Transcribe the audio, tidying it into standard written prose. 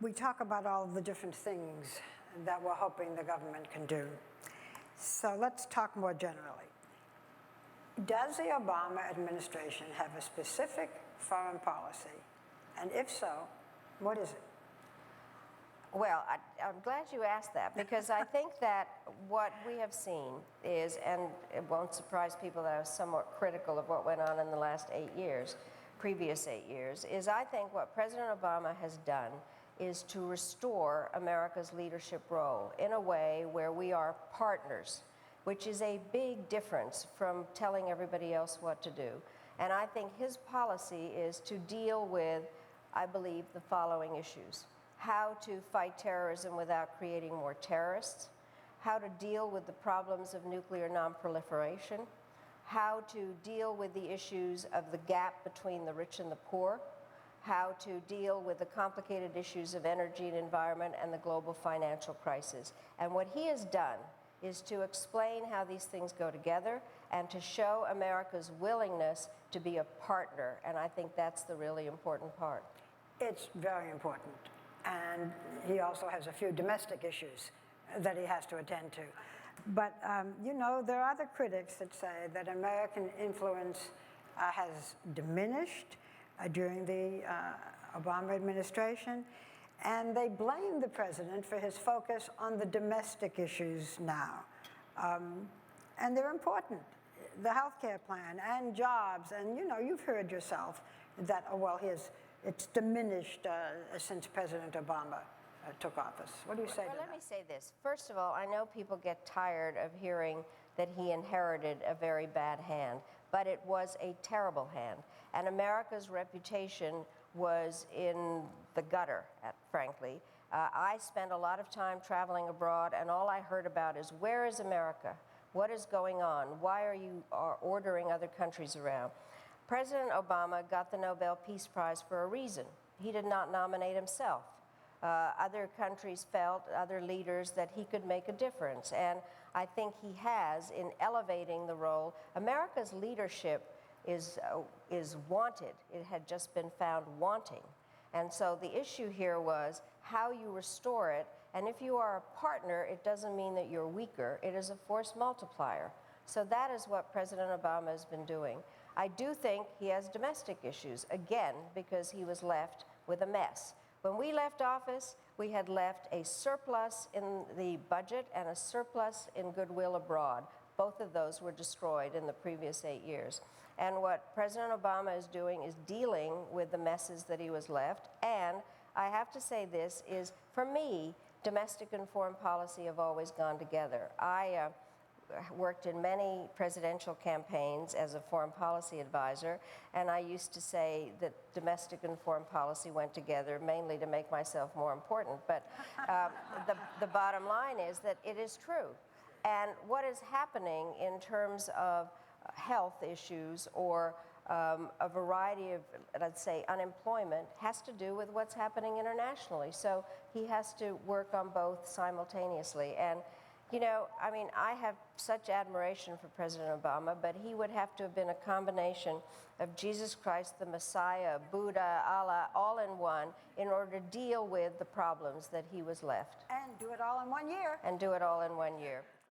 we talk about all the different things that we're hoping the government can do. So let's talk more generally. Does the Obama administration have a specific foreign policy? And if so, what is it? Well, I'm glad you asked that, because I think that what we have seen is, and it won't surprise people that I was somewhat critical of what went on in the last 8 years, previous 8 years, is I think what President Obama has done is to restore America's leadership role in a way where we are partners, which is a big difference from telling everybody else what to do. And I think his policy is to deal with, I believe, the following issues: how to fight terrorism without creating more terrorists, how to deal with the problems of nuclear nonproliferation, how to deal with the issues of the gap between the rich and the poor, how to deal with the complicated issues of energy and environment and the global financial crisis. And what he has done is to explain how these things go together and to show America's willingness to be a partner. And I think that's the really important part. It's very important. And he also has a few domestic issues that he has to attend to. But, you know, there are other critics that say that American influence has diminished during the Obama administration, and they blame the president for his focus on the domestic issues now. And they're important. The health care plan and jobs, and you know, you've heard yourself that, oh, well, it's diminished since President Obama took office. What do you say to that? Well, let me say this. First of all, I know people get tired of hearing that he inherited a very bad hand, but it was a terrible hand. And America's reputation was in the gutter, frankly. I spent a lot of time traveling abroad, and all I heard about is, where is America? What is going on? Why are you ordering other countries around? President Obama got the Nobel Peace Prize for a reason. He did not nominate himself. Other countries felt, other leaders, that he could make a difference. And I think he has in elevating the role. America's leadership is wanted. It had just been found wanting. And so the issue here was how you restore it. And if you are a partner, it doesn't mean that you're weaker. It is a force multiplier. So that is what President Obama has been doing. I do think he has domestic issues, again, because he was left with a mess. When we left office, we had left a surplus in the budget and a surplus in goodwill abroad. Both of those were destroyed in the previous 8 years. And what President Obama is doing is dealing with the messes that he was left. And I have to say this is, for me, domestic and foreign policy have always gone together. I worked in many presidential campaigns as a foreign policy advisor, and I used to say that domestic and foreign policy went together, mainly to make myself more important. But the bottom line is that it is true. And what is happening in terms of health issues or a variety of, let's say, unemployment has to do with what's happening internationally. So he has to work on both simultaneously. And you know, I mean, I have such admiration for President Obama, but he would have to have been a combination of Jesus Christ, the Messiah, Buddha, Allah, all in one, in order to deal with the problems that he was left. And do it all in 1 year. And do it all in 1 year.